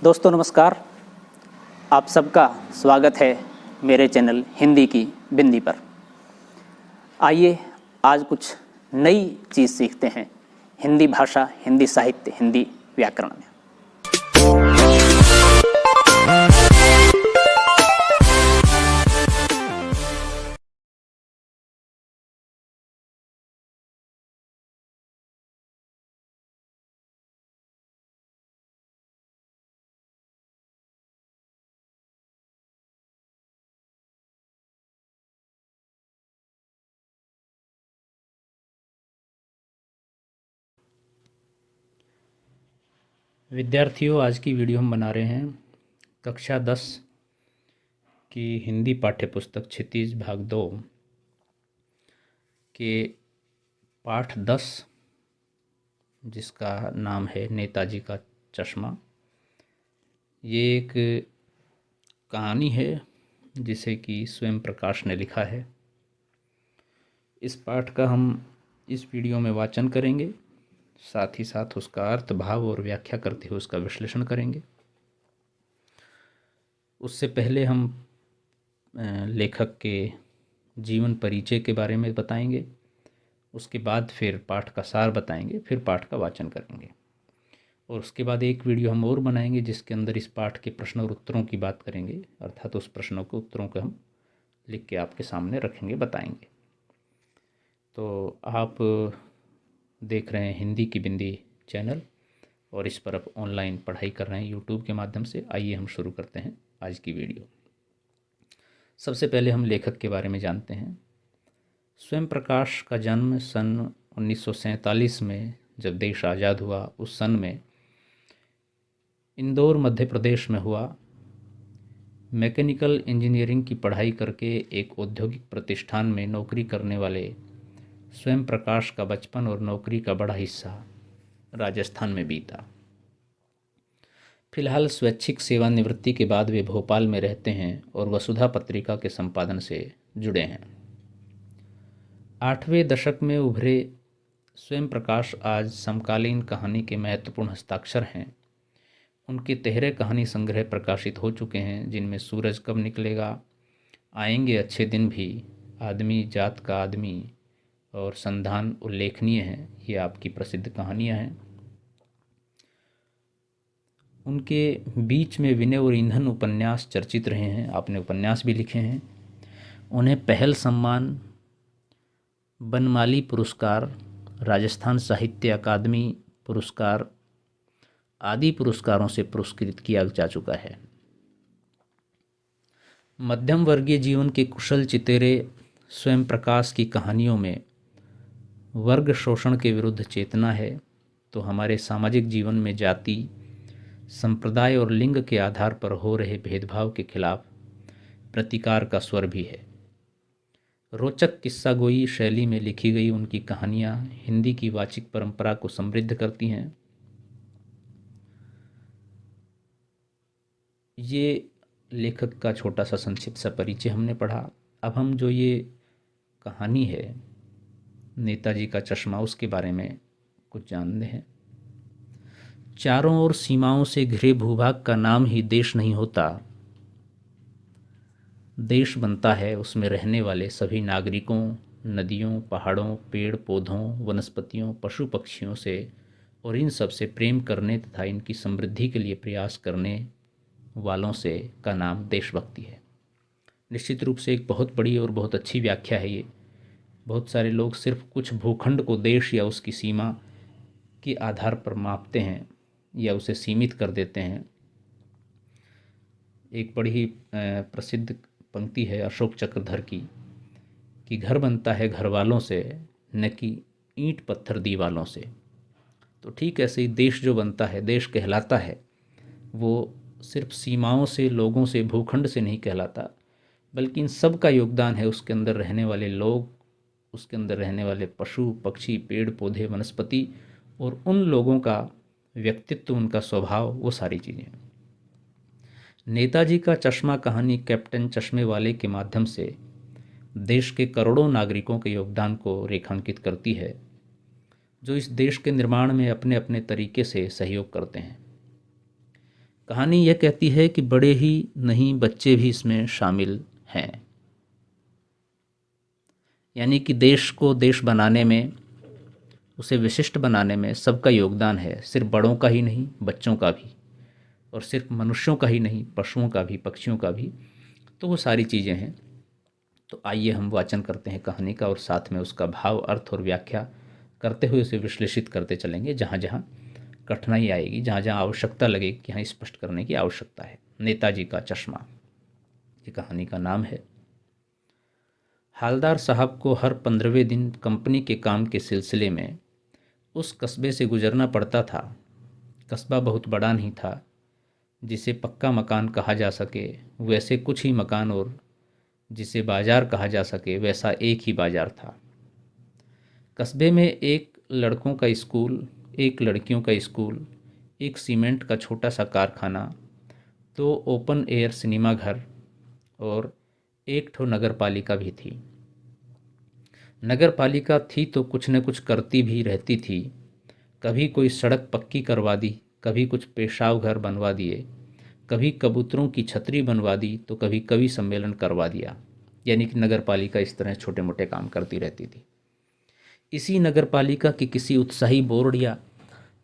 दोस्तों नमस्कार। आप सबका स्वागत है मेरे चैनल हिंदी की बिंदी पर। आइए आज कुछ नई चीज़ सीखते हैं हिंदी भाषा, हिंदी साहित्य, हिंदी व्याकरण में। विद्यार्थियों, आज की वीडियो हम बना रहे हैं कक्षा 10 की हिंदी पाठ्यपुस्तक क्षितिज भाग 2 के पाठ 10, जिसका नाम है नेताजी का चश्मा। ये एक कहानी है जिसे कि स्वयं प्रकाश ने लिखा है। इस पाठ का हम इस वीडियो में वाचन करेंगे, साथ ही साथ उसका अर्थ, भाव और व्याख्या करते हुए उसका विश्लेषण करेंगे। उससे पहले हम लेखक के जीवन परिचय के बारे में बताएंगे, उसके बाद फिर पाठ का सार बताएंगे, फिर पाठ का वाचन करेंगे और उसके बाद एक वीडियो हम और बनाएंगे जिसके अंदर इस पाठ के प्रश्न और उत्तरों की बात करेंगे, अर्थात उस प्रश्नों के उत्तरों को हम लिख के आपके सामने रखेंगे, बताएंगे। तो आप देख रहे हैं हिंदी की बिंदी चैनल और इस पर आप ऑनलाइन पढ़ाई कर रहे हैं यूट्यूब के माध्यम से। आइए हम शुरू करते हैं आज की वीडियो। सबसे पहले हम लेखक के बारे में जानते हैं। स्वयं प्रकाश का जन्म सन 1947 में, जब देश आज़ाद हुआ उस सन में इंदौर मध्य प्रदेश में हुआ। मैकेनिकल इंजीनियरिंग की पढ़ाई करके एक औद्योगिक प्रतिष्ठान में नौकरी करने वाले स्वयं प्रकाश का बचपन और नौकरी का बड़ा हिस्सा राजस्थान में बीता। फिलहाल स्वैच्छिक सेवानिवृत्ति के बाद वे भोपाल में रहते हैं और वसुधा पत्रिका के संपादन से जुड़े हैं। 8वें दशक में उभरे स्वयं प्रकाश आज समकालीन कहानी के महत्वपूर्ण हस्ताक्षर हैं। उनके तिहरे कहानी संग्रह प्रकाशित हो चुके हैं, जिनमें सूरज कब निकलेगा, आएंगे अच्छे दिन भी, आदमी जात का आदमी और संधान उल्लेखनीय हैं। ये आपकी प्रसिद्ध कहानियाँ हैं। उनके बीच में विनय और ईंधन उपन्यास चर्चित रहे हैं। आपने उपन्यास भी लिखे हैं। उन्हें पहल सम्मान, बनमाली पुरस्कार, राजस्थान साहित्य अकादमी पुरस्कार आदि पुरस्कारों से पुरस्कृत किया जा चुका है। मध्यम वर्गीय जीवन के कुशल चितेरे स्वयं प्रकाश की कहानियों में वर्ग शोषण के विरुद्ध चेतना है, तो हमारे सामाजिक जीवन में जाति, संप्रदाय और लिंग के आधार पर हो रहे भेदभाव के खिलाफ प्रतिकार का स्वर भी है। रोचक किस्सागोई शैली में लिखी गई उनकी कहानियाँ हिंदी की वाचिक परंपरा को समृद्ध करती हैं। ये लेखक का छोटा सा संक्षिप्त सा परिचय हमने पढ़ा। अब हम जो ये कहानी है नेताजी का चश्मा, उसके बारे में कुछ जानते हैं। चारों ओर सीमाओं से घिरे भूभाग का नाम ही देश नहीं होता। देश बनता है उसमें रहने वाले सभी नागरिकों, नदियों, पहाड़ों, पेड़ पौधों, वनस्पतियों, पशु पक्षियों से और इन सब से प्रेम करने तथा इनकी समृद्धि के लिए प्रयास करने वालों से का नाम देशभक्ति है। निश्चित रूप से एक बहुत बड़ी और बहुत अच्छी व्याख्या है ये। बहुत सारे लोग सिर्फ कुछ भूखंड को देश या उसकी सीमा के आधार पर मापते हैं या उसे सीमित कर देते हैं। एक बड़ी ही प्रसिद्ध पंक्ति है अशोक चक्रधर की कि घर बनता है घर वालों से, न कि ईंट पत्थर दीवालों से। तो ठीक ऐसे ही देश जो बनता है, देश कहलाता है, वो सिर्फ सीमाओं से, लोगों से, भूखंड से नहीं कहलाता, बल्कि इन सब का योगदान है। उसके अंदर रहने वाले लोग, उसके अंदर रहने वाले पशु पक्षी, पेड़ पौधे, वनस्पति और उन लोगों का व्यक्तित्व, उनका स्वभाव, वो सारी चीज़ें। नेताजी का चश्मा कहानी कैप्टन चश्मे वाले के माध्यम से देश के करोड़ों नागरिकों के योगदान को रेखांकित करती है, जो इस देश के निर्माण में अपने अपने तरीके से सहयोग करते हैं। कहानी यह कहती है कि बड़े ही नहीं, बच्चे भी इसमें शामिल हैं। यानी कि देश को देश बनाने में, उसे विशिष्ट बनाने में सबका योगदान है, सिर्फ बड़ों का ही नहीं, बच्चों का भी, और सिर्फ मनुष्यों का ही नहीं, पशुओं का भी, पक्षियों का भी। तो वो सारी चीज़ें हैं। तो आइए हम वाचन करते हैं कहानी का और साथ में उसका भाव, अर्थ और व्याख्या करते हुए उसे विश्लेषित करते चलेंगे। जहाँ जहाँ कठिनाई आएगी, जहाँ जहाँ आवश्यकता लगेगी कि यहाँ स्पष्ट करने की आवश्यकता है। नेताजी का चश्मा, ये कहानी का नाम है। हालदार साहब को हर 15वें दिन कंपनी के काम के सिलसिले में उस कस्बे से गुजरना पड़ता था। कस्बा बहुत बड़ा नहीं था जिसे पक्का मकान कहा जा सके, वैसे कुछ ही मकान, और जिसे बाजार कहा जा सके वैसा एक ही बाजार था। कस्बे में एक लड़कों का स्कूल, एक लड़कियों का स्कूल, एक सीमेंट का छोटा सा कारखाना, 2 ओपन एयर सिनेमा घर और एक ठो नगर पालिका भी थी। नगर पालिका थी तो कुछ न कुछ करती भी रहती थी। कभी कोई सड़क पक्की करवा दी, कभी कुछ पेशाब घर बनवा दिए, कभी कबूतरों की छतरी बनवा दी, तो कभी कवि सम्मेलन करवा दिया। यानी कि नगर पालिका इस तरह छोटे मोटे काम करती रहती थी। इसी नगर पालिका की किसी उत्साही बोर्ड या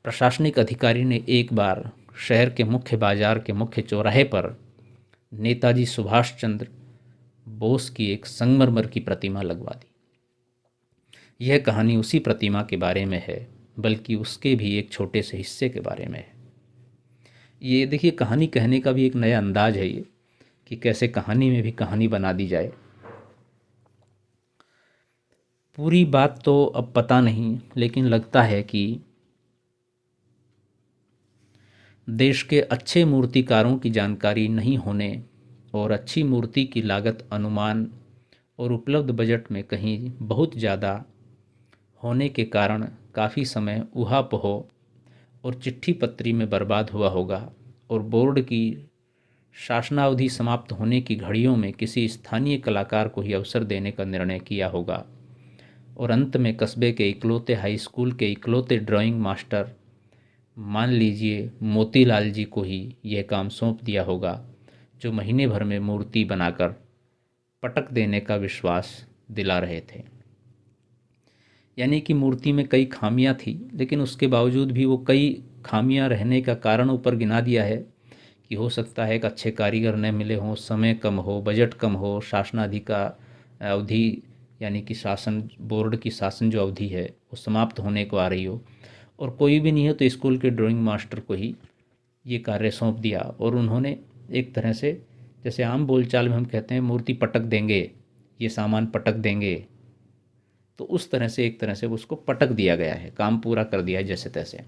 प्रशासनिक अधिकारी ने एक बार शहर के मुख्य बाजार के मुख्य चौराहे पर नेताजी सुभाष चंद्र बोस की एक संगमरमर की प्रतिमा लगवा दी। यह कहानी उसी प्रतिमा के बारे में है, बल्कि उसके भी एक छोटे से हिस्से के बारे में है। ये देखिए, कहानी कहने का भी एक नया अंदाज है ये, कि कैसे कहानी में भी कहानी बना दी जाए। पूरी बात तो अब पता नहीं, लेकिन लगता है कि देश के अच्छे मूर्तिकारों की जानकारी नहीं होने और अच्छी मूर्ति की लागत अनुमान और उपलब्ध बजट में कहीं बहुत ज़्यादा होने के कारण काफ़ी समय ऊहापोह और चिट्ठी पत्री में बर्बाद हुआ होगा, और बोर्ड की शासनावधि समाप्त होने की घड़ियों में किसी स्थानीय कलाकार को ही अवसर देने का निर्णय किया होगा, और अंत में कस्बे के इकलौते हाई स्कूल के इकलौते ड्राइंग मास्टर, मान लीजिए मोतीलाल जी को ही यह काम सौंप दिया होगा, जो महीने भर में मूर्ति बनाकर पटक देने का विश्वास दिला रहे थे। यानी कि मूर्ति में कई खामियां थी, लेकिन उसके बावजूद भी वो कई खामियां रहने का कारण ऊपर गिना दिया है कि हो सकता है कि अच्छे कारीगर न मिले हों, समय कम हो, बजट कम हो, शासनाधिकार अवधि यानी कि शासन, बोर्ड की शासन जो अवधि है वो समाप्त होने को आ रही हो, और कोई भी नहीं हो तो स्कूल के ड्राइंग मास्टर को ही ये कार्य सौंप दिया। और उन्होंने एक तरह से, जैसे आम बोलचाल में हम कहते हैं मूर्ति पटक देंगे, ये सामान पटक देंगे, तो उस तरह से एक तरह से उसको पटक दिया गया है, काम पूरा कर दिया है जैसे तैसे।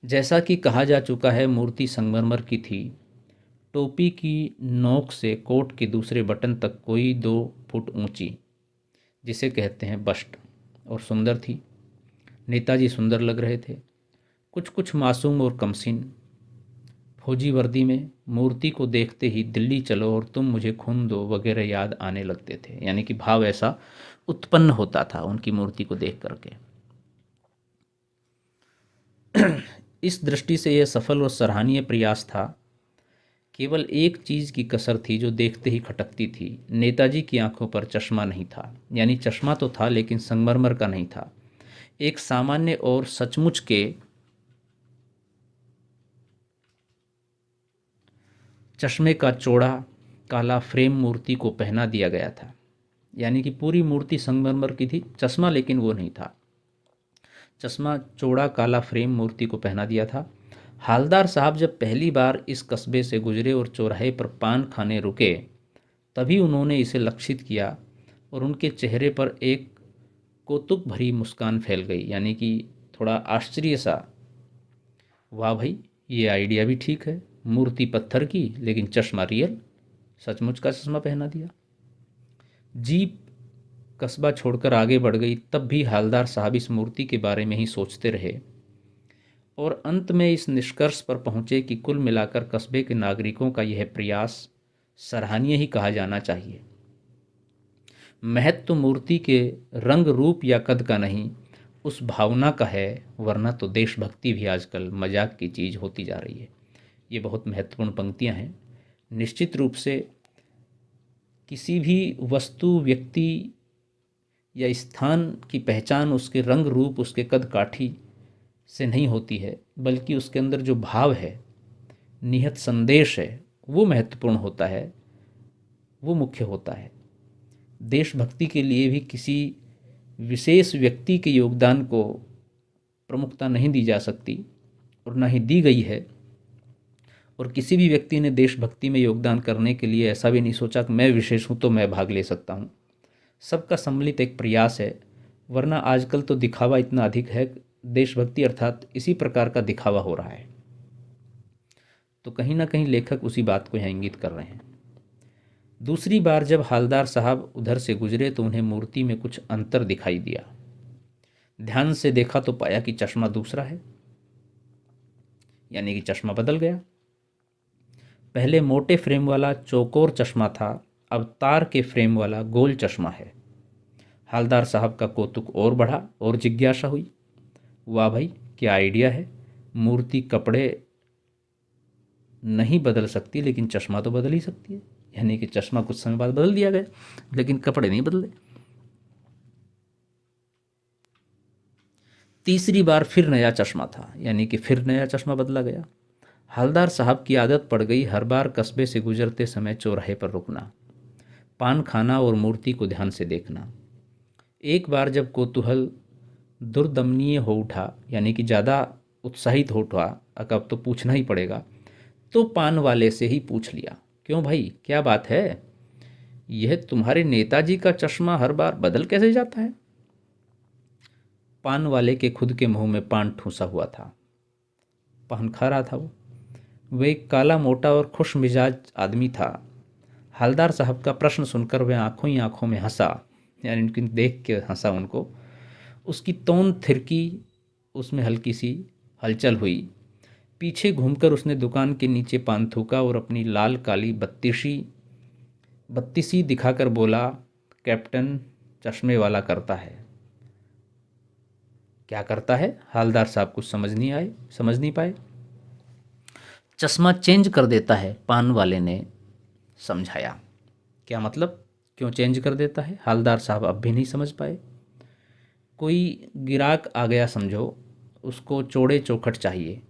जैसा कि कहा जा चुका है, मूर्ति संगमरमर की थी। टोपी की नोक से कोट के दूसरे बटन तक कोई 2 फुट ऊंची, जिसे कहते हैं बस्ट, और सुंदर थी। नेताजी सुंदर लग रहे थे, कुछ कुछ मासूम और कमसिन। फौजी वर्दी में मूर्ति को देखते ही दिल्ली चलो और तुम मुझे खून दो वगैरह याद आने लगते थे। यानी कि भाव ऐसा उत्पन्न होता था उनकी मूर्ति को देख करके। इस दृष्टि से यह सफल और सराहनीय प्रयास था। केवल एक चीज़ की कसर थी जो देखते ही खटकती थी। नेताजी की आंखों पर चश्मा नहीं था। यानी चश्मा तो था लेकिन संगमरमर का नहीं था, एक सामान्य और सचमुच के चश्मे का चौड़ा काला फ्रेम मूर्ति को पहना दिया गया था। यानी कि पूरी मूर्ति संगमरमर की थी, चश्मा लेकिन वो नहीं था। चश्मा चौड़ा काला फ्रेम मूर्ति को पहना दिया था। हालदार साहब जब पहली बार इस कस्बे से गुजरे और चौराहे पर पान खाने रुके, तभी उन्होंने इसे लक्षित किया और उनके चेहरे पर एक कौतुक भरी मुस्कान फैल गई। यानी कि थोड़ा आश्चर्य सा, वाह भाई, ये आइडिया भी ठीक है, मूर्ति पत्थर की लेकिन चश्मा रियल, सचमुच का चश्मा पहना दिया। जीप कस्बा छोड़कर आगे बढ़ गई, तब भी हालदार साहब इस मूर्ति के बारे में ही सोचते रहे और अंत में इस निष्कर्ष पर पहुंचे कि कुल मिलाकर कस्बे के नागरिकों का यह प्रयास सराहनीय ही कहा जाना चाहिए। महत्व तो मूर्ति के रंग रूप या कद का नहीं, उस भावना का है, वरना तो देशभक्ति भी आजकल मजाक की चीज़ होती जा रही है। ये बहुत महत्वपूर्ण पंक्तियां हैं। निश्चित रूप से किसी भी वस्तु, व्यक्ति या स्थान की पहचान उसके रंग रूप, उसके कद काठी से नहीं होती है, बल्कि उसके अंदर जो भाव है, निहित संदेश है, वो महत्वपूर्ण होता है, वो मुख्य होता है। देशभक्ति के लिए भी किसी विशेष व्यक्ति के योगदान को प्रमुखता नहीं दी जा सकती और ना ही दी गई है। और किसी भी व्यक्ति ने देशभक्ति में योगदान करने के लिए ऐसा भी नहीं सोचा कि मैं विशेष हूँ तो मैं भाग ले सकता हूँ। सबका सम्मिलित एक प्रयास है, वरना आजकल तो दिखावा इतना अधिक है, देशभक्ति अर्थात इसी प्रकार का दिखावा हो रहा है। तो कहीं ना कहीं लेखक उसी बात को यहाँ इंगित कर रहे हैं। दूसरी बार जब हालदार साहब उधर से गुजरे तो उन्हें मूर्ति में कुछ अंतर दिखाई दिया। ध्यान से देखा तो पाया कि चश्मा दूसरा है, यानी कि चश्मा बदल गया। पहले मोटे फ्रेम वाला चौकोर चश्मा था, अब तार के फ्रेम वाला गोल चश्मा है। हालदार साहब का कौतुक और बढ़ा और जिज्ञासा हुई, वाह भाई, क्या आइडिया है। मूर्ति कपड़े नहीं बदल सकती, लेकिन चश्मा तो बदल ही सकती है। यानी कि चश्मा कुछ समय बाद बदल दिया गया, लेकिन कपड़े नहीं बदले। तीसरी बार फिर नया चश्मा था, यानी कि फिर नया चश्मा बदला गया। हालदार साहब की आदत पड़ गई हर बार कस्बे से गुजरते समय चौराहे पर रुकना, पान खाना और मूर्ति को ध्यान से देखना। एक बार जब कौतूहल दुर्दमनीय हो उठा, यानी कि ज़्यादा उत्साहित हो उठा, अब तो पूछना ही पड़ेगा, तो पान वाले से ही पूछ लिया, क्यों भाई, क्या बात है, यह तुम्हारे नेताजी का चश्मा हर बार बदल कैसे जाता है। पान वाले के खुद के मुंह में पान ठूसा हुआ था, पान खा रहा था वो एक काला मोटा और खुश मिजाज आदमी था। हालदार साहब का प्रश्न सुनकर वह आंखों ही आंखों में हंसा, यानी उनकी देख के हंसा उनको। उसकी तौन थिरकी, उसमें हल्की सी हलचल हुई। पीछे घूमकर उसने दुकान के नीचे पान थूका और अपनी लाल काली बत्तीसी दिखाकर बोला, कैप्टन, चश्मे वाला करता है। क्या करता है? हालदार साहब कुछ समझ नहीं पाए। चश्मा चेंज कर देता है, पान वाले ने समझाया। क्या मतलब, क्यों चेंज कर देता है? हालदार साहब अब भी नहीं समझ पाए। कोई गिराक आ गया समझो, उसको चौड़े चौखट चाहिए,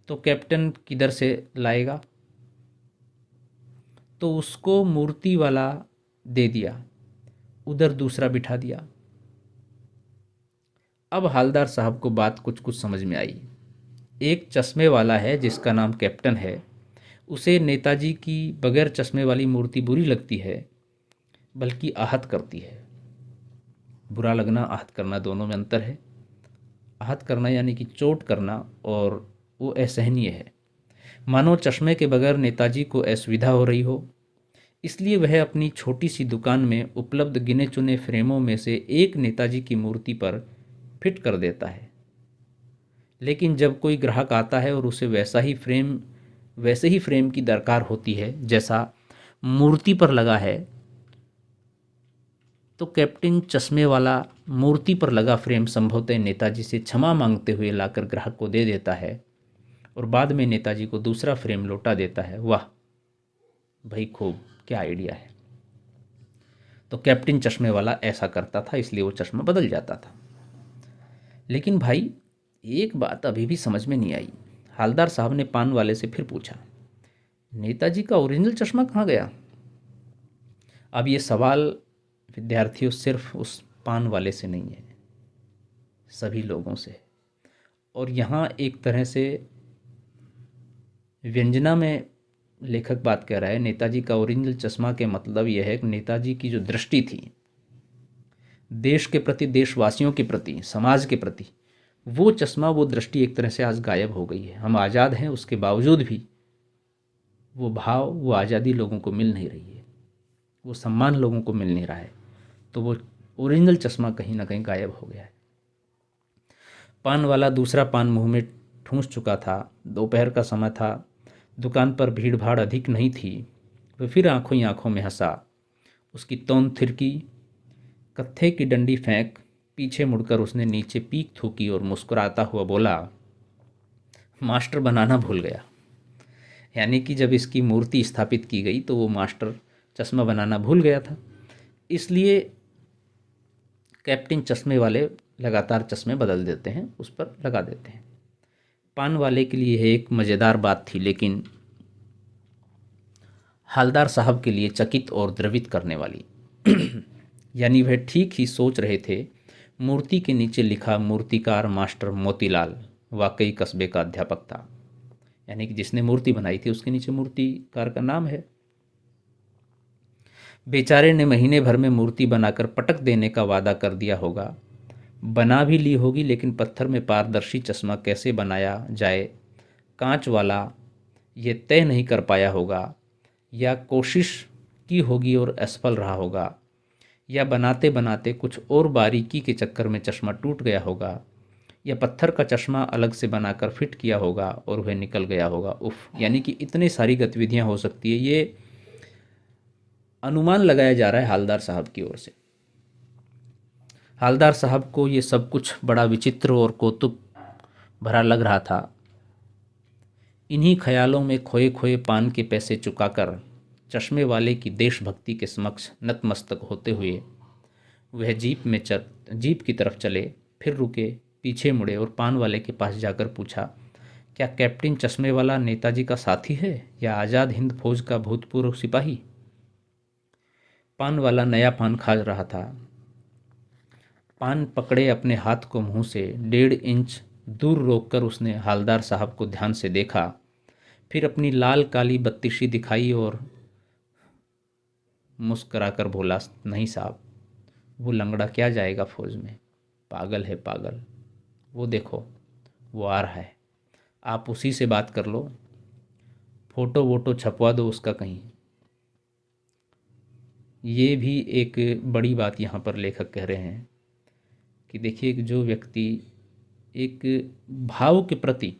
तो कैप्टन किधर से लाएगा? तो उसको मूर्ति वाला दे दिया, उधर दूसरा बिठा दिया। अब हालदार साहब को बात कुछ कुछ समझ में आई। एक चश्मे वाला है जिसका नाम कैप्टन है, उसे नेताजी की बगैर चश्मे वाली मूर्ति बुरी लगती है, बल्कि आहत करती है। बुरा लगना, आहत करना, दोनों में अंतर है। आहत करना यानी कि चोट करना, और वो असहनीय है, मानो चश्मे के बगैर नेताजी को असुविधा हो रही हो। इसलिए वह अपनी छोटी सी दुकान में उपलब्ध गिने चुने फ्रेमों में से एक नेताजी की मूर्ति पर फिट कर देता है। लेकिन जब कोई ग्राहक आता है और उसे वैसे ही फ्रेम की दरकार होती है जैसा मूर्ति पर लगा है, तो कैप्टन चश्मे वाला मूर्ति पर लगा फ्रेम संभवतः नेताजी से क्षमा मांगते हुए लाकर ग्राहक को दे देता है और बाद में नेताजी को दूसरा फ्रेम लौटा देता है। वाह भाई, खूब, क्या आइडिया है। तो कैप्टन चश्मे वाला ऐसा करता था, इसलिए वो चश्मा बदल जाता था। लेकिन भाई, एक बात अभी भी समझ में नहीं आई। हालदार साहब ने पान वाले से फिर पूछा, नेताजी का ओरिजिनल चश्मा कहाँ गया? अब ये सवाल विद्यार्थियों सिर्फ उस पान वाले से नहीं है, सभी लोगों से। और यहाँ एक तरह से व्यंजना में लेखक बात कह रहा है, नेताजी का ओरिजिनल चश्मा के मतलब यह है कि नेताजी की जो दृष्टि थी देश के प्रति, देशवासियों के प्रति, समाज के प्रति, वो चश्मा, वो दृष्टि एक तरह से आज गायब हो गई है। हम आज़ाद हैं, उसके बावजूद भी वो भाव, वो आज़ादी लोगों को मिल नहीं रही है, वो सम्मान लोगों को मिल नहीं रहा है। तो वो ओरिजिनल चश्मा कहीं ना कहीं गायब हो गया है। पान वाला दूसरा पान मुंह में ठूंस चुका था। दोपहर का समय था, दुकान पर भीड़ भाड़ अधिक नहीं थी। वह फिर आंखों ही आंखों में हंसा। उसकी तौन थिरकी, कत्थे की डंडी फेंक पीछे मुड़कर उसने नीचे पीक थूकी और मुस्कुराता हुआ बोला, मास्टर बनाना भूल गया। यानी कि जब इसकी मूर्ति स्थापित की गई तो वो मास्टर चश्मा बनाना भूल गया था, इसलिए कैप्टन चश्मे वाले लगातार चश्मे बदल देते हैं, उस पर लगा देते हैं। पान वाले के लिए यह एक मज़ेदार बात थी, लेकिन हालदार साहब के लिए चकित और द्रवित करने वाली। यानी वह ठीक ही सोच रहे थे, मूर्ति के नीचे लिखा मूर्तिकार मास्टर मोतीलाल वाकई कस्बे का अध्यापक था। यानी कि जिसने मूर्ति बनाई थी उसके नीचे मूर्तिकार का नाम है। बेचारे ने महीने भर में मूर्ति बनाकर पटक देने का वादा कर दिया होगा, बना भी ली होगी, लेकिन पत्थर में पारदर्शी चश्मा कैसे बनाया जाए, कांच वाला, ये तय नहीं कर पाया होगा, या कोशिश की होगी और असफल रहा होगा, या बनाते बनाते कुछ और बारीकी के चक्कर में चश्मा टूट गया होगा, या पत्थर का चश्मा अलग से बनाकर फिट किया होगा और वह निकल गया होगा। उफ, यानी कि इतनी सारी गतिविधियां हो सकती है, ये अनुमान लगाया जा रहा है हालदार साहब की ओर से। हालदार साहब को ये सब कुछ बड़ा विचित्र और कौतुक भरा लग रहा था। इन्हीं ख्यालों में खोए खोए पान के पैसे चुकाकर चश्मे वाले की देशभक्ति के समक्ष नतमस्तक होते हुए वह जीप की तरफ चले, फिर रुके, पीछे मुड़े और पान वाले के पास जाकर पूछा, क्या कैप्टन चश्मे वाला नेताजी का साथी है या आज़ाद हिंद फौज का भूतपूर्व सिपाही? पान वाला नया पान खा रहा था। पान पकड़े अपने हाथ को मुंह से 1.5 इंच दूर रोककर उसने हालदार साहब को ध्यान से देखा, फिर अपनी लाल काली बत्तीशी दिखाई और मुस्कराकर बोला, नहीं साहब, वो लंगड़ा क्या जाएगा फौज में, पागल है पागल। वो देखो, वो आ रहा है, आप उसी से बात कर लो, फोटो वोटो छपवा दो उसका कहीं। ये भी एक बड़ी बात यहाँ पर लेखक कह रहे हैं कि देखिए कि जो व्यक्ति एक भाव के प्रति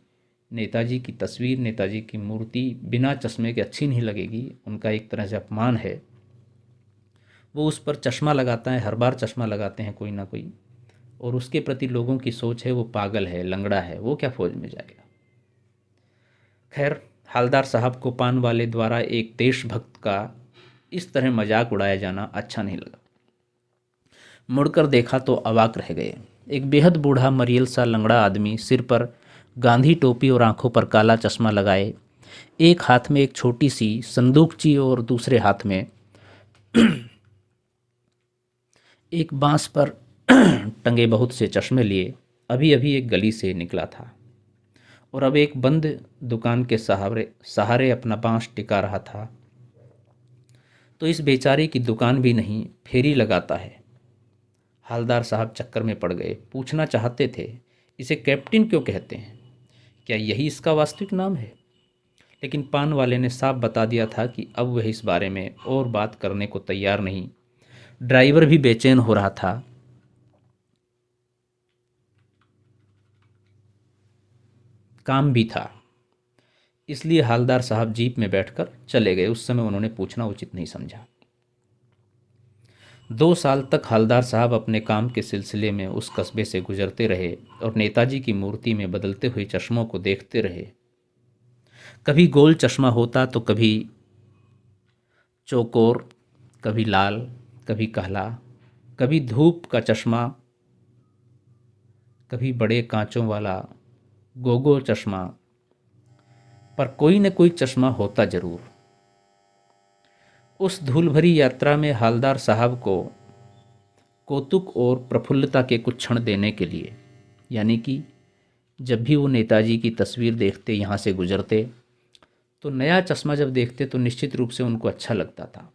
नेताजी की तस्वीर, नेताजी की मूर्ति बिना चश्मे के अच्छी नहीं लगेगी, उनका एक तरह से अपमान है, वो उस पर चश्मा लगाता है, हर बार चश्मा लगाते हैं कोई ना कोई, और उसके प्रति लोगों की सोच है वो पागल है, लंगड़ा है, वो क्या फौज में जाएगा। खैर, हालदार साहब को पान वाले द्वारा एक देशभक्त का इस तरह मजाक उड़ाया जाना अच्छा नहीं लगा। मुड़कर देखा तो अवाक रह गए। एक बेहद बूढ़ा मरियल सा लंगड़ा आदमी, सिर पर गांधी टोपी और आंखों पर काला चश्मा लगाए, एक हाथ में एक छोटी सी संदूकची और दूसरे हाथ में एक बांस पर टंगे बहुत से चश्मे लिए अभी अभी एक गली से निकला था और अब एक बंद दुकान के सहारे अपना बांस टिका रहा था। तो इस बेचारे की दुकान भी नहीं, फेरी लगाता है। हालदार साहब चक्कर में पड़ गए। पूछना चाहते थे, इसे कैप्टन क्यों कहते हैं, क्या यही इसका वास्तविक नाम है? लेकिन पान वाले ने साफ बता दिया था कि अब वह इस बारे में और बात करने को तैयार नहीं। ड्राइवर भी बेचैन हो रहा था। काम भी था, इसलिए हालदार साहब जीप में बैठकर चले गए। उस समय उन्होंने पूछना उचित नहीं समझा। 2 साल तक हालदार साहब अपने काम के सिलसिले में उस कस्बे से गुजरते रहे और नेताजी की मूर्ति में बदलते हुए चश्मों को देखते रहे। कभी गोल चश्मा होता तो कभी चौकोर, कभी लाल, कभी काला, कभी धूप का चश्मा, कभी बड़े कांचों वाला गोगो चश्मा, पर कोई न कोई चश्मा होता जरूर। उस धूल भरी यात्रा में हालदार साहब को कौतुक और प्रफुल्लता के कुछ क्षण देने के लिए, यानी कि जब भी वो नेताजी की तस्वीर देखते, यहाँ से गुजरते, तो नया चश्मा जब देखते तो निश्चित रूप से उनको अच्छा लगता था।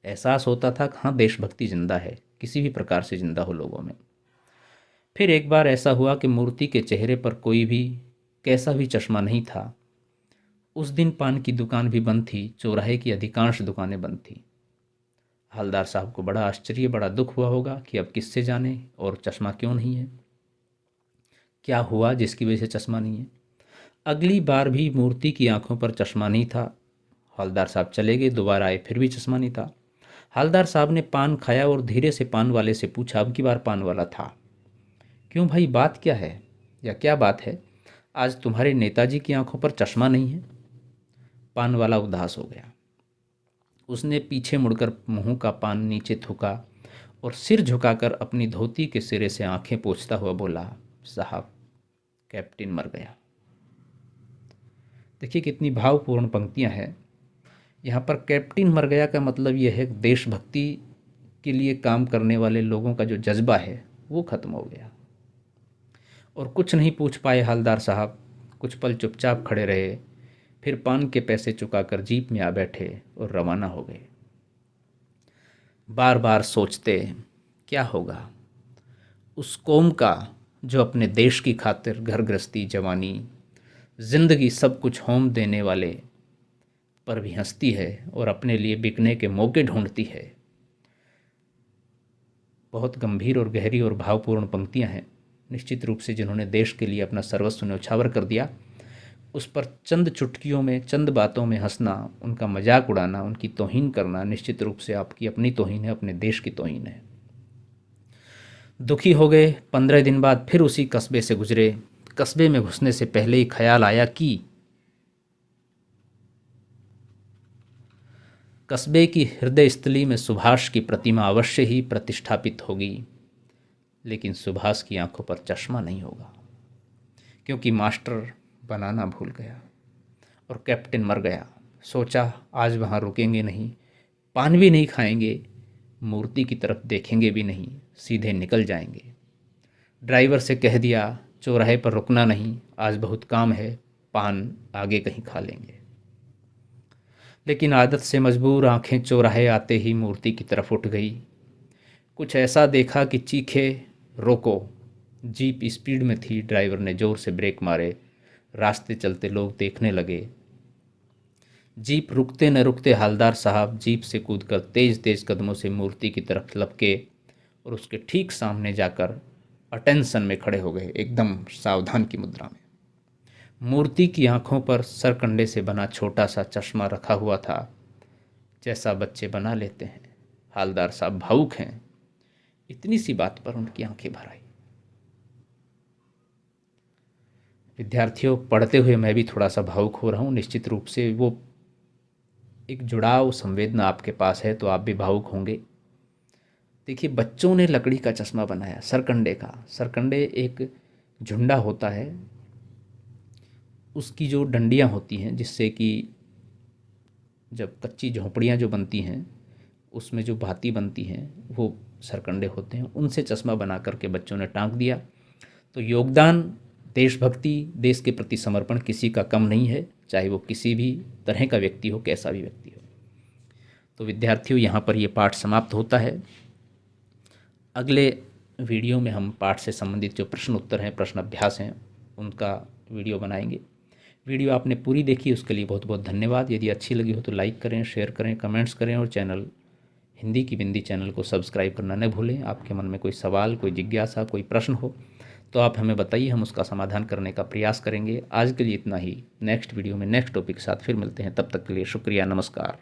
एहसास होता था कि हाँ, देशभक्ति जिंदा है, किसी भी प्रकार से जिंदा हो लोगों में। फिर एक बार ऐसा हुआ कि मूर्ति के चेहरे पर कोई भी कैसा भी चश्मा नहीं था। उस दिन पान की दुकान भी बंद थी, चौराहे की अधिकांश दुकानें बंद थी। हालदार साहब को बड़ा आश्चर्य, बड़ा दुख हुआ होगा कि अब किससे जाने और चश्मा क्यों नहीं है, क्या हुआ जिसकी वजह से चश्मा नहीं है। अगली बार भी मूर्ति की आंखों पर चश्मा नहीं था। हालदार साहब चले गए, दोबारा आए, फिर भी चश्मा नहीं था। हालदार साहब ने पान खाया और धीरे से पान वाले से पूछा, अब की बार पान वाला था, क्यों भाई, बात क्या है, या क्या बात है, आज तुम्हारे नेताजी की आंखों पर चश्मा नहीं है? पान वाला उदास हो गया। उसने पीछे मुड़कर मुंह का पान नीचे थूका और सिर झुकाकर अपनी धोती के सिरे से आंखें पोंछता हुआ बोला, साहब, कैप्टन मर गया। देखिए कितनी भावपूर्ण पंक्तियां हैं। यहाँ पर कैप्टन मर गया का मतलब यह है कि देशभक्ति के लिए काम करने वाले लोगों का जो जज्बा है वो खत्म हो गया। और कुछ नहीं पूछ पाए हवलदार साहब, कुछ पल चुपचाप खड़े रहे, फिर पान के पैसे चुकाकर जीप में आ बैठे और रवाना हो गए। बार बार सोचते क्या होगा उस कौम का जो अपने देश की खातिर घर गृहस्थी, जवानी, जिंदगी सब कुछ होम देने वाले पर भी हंसती है और अपने लिए बिकने के मौके ढूंढती है। बहुत गंभीर और गहरी और भावपूर्ण पंक्तियां हैं। निश्चित रूप से जिन्होंने देश के लिए अपना सर्वस्व न्यौछावर कर दिया, उस पर चंद चुटकियों में, चंद बातों में हंसना, उनका मजाक उड़ाना, उनकी तौहीन करना निश्चित रूप से आपकी अपनी तौहीन है, अपने देश की तौहीन है। दुखी हो गए। 15 दिन बाद फिर उसी कस्बे से गुजरे। कस्बे में घुसने से पहले ही ख्याल आया कि कस्बे की हृदय स्थली में सुभाष की प्रतिमा अवश्य ही प्रतिष्ठापित होगी, लेकिन सुभाष की आंखों पर चश्मा नहीं होगा, क्योंकि मास्टर बनाना भूल गया और कैप्टन मर गया। सोचा आज वहाँ रुकेंगे नहीं, पान भी नहीं खाएंगे, मूर्ति की तरफ देखेंगे भी नहीं, सीधे निकल जाएंगे। ड्राइवर से कह दिया चौराहे पर रुकना नहीं, आज बहुत काम है, पान आगे कहीं खा लेंगे। लेकिन आदत से मजबूर आंखें चौराहे आते ही मूर्ति की तरफ उठ गई। कुछ ऐसा देखा कि चीखे, रोको। जीप स्पीड में थी। ड्राइवर ने जोर से ब्रेक मारे। रास्ते चलते लोग देखने लगे। जीप रुकते न रुकते हवलदार साहब जीप से कूदकर तेज तेज कदमों से मूर्ति की तरफ लपके और उसके ठीक सामने जाकर अटेंशन में खड़े हो गए, एकदम सावधान की मुद्रा में। मूर्ति की आंखों पर सरकंडे से बना छोटा सा चश्मा रखा हुआ था, जैसा बच्चे बना लेते हैं। हवलदार साहब भावुक हैं। इतनी सी बात पर उनकी आंखें भर आई। विद्यार्थियों, पढ़ते हुए मैं भी थोड़ा सा भावुक हो रहा हूँ। निश्चित रूप से वो एक जुड़ाव, संवेदना आपके पास है तो आप भी भावुक होंगे। देखिए, बच्चों ने लकड़ी का चश्मा बनाया, सरकंडे का। सरकंडे एक झुंडा होता है, उसकी जो डंडियाँ होती हैं, जिससे कि जब कच्ची झोंपड़ियाँ जो बनती हैं उसमें जो भाती बनती हैं वो सरकंडे होते हैं, उनसे चश्मा बना करके बच्चों ने टांक दिया। तो योगदान, देशभक्ति, देश के प्रति समर्पण किसी का कम नहीं है, चाहे वो किसी भी तरह का व्यक्ति हो, कैसा भी व्यक्ति हो। तो विद्यार्थियों, यहाँ पर ये पाठ समाप्त होता है। अगले वीडियो में हम पाठ से संबंधित जो प्रश्न उत्तर हैं, प्रश्न अभ्यास हैं, उनका वीडियो बनाएंगे। वीडियो आपने पूरी देखी, उसके लिए बहुत बहुत धन्यवाद। यदि अच्छी लगी हो तो लाइक करें, शेयर करें, कमेंट्स करें और चैनल हिंदी की बिंदी चैनल को सब्सक्राइब करना न भूलें। आपके मन में कोई सवाल, कोई जिज्ञासा, कोई प्रश्न हो तो आप हमें बताइए, हम उसका समाधान करने का प्रयास करेंगे। आज के लिए इतना ही। नेक्स्ट वीडियो में नेक्स्ट टॉपिक के साथ फिर मिलते हैं। तब तक के लिए शुक्रिया, नमस्कार।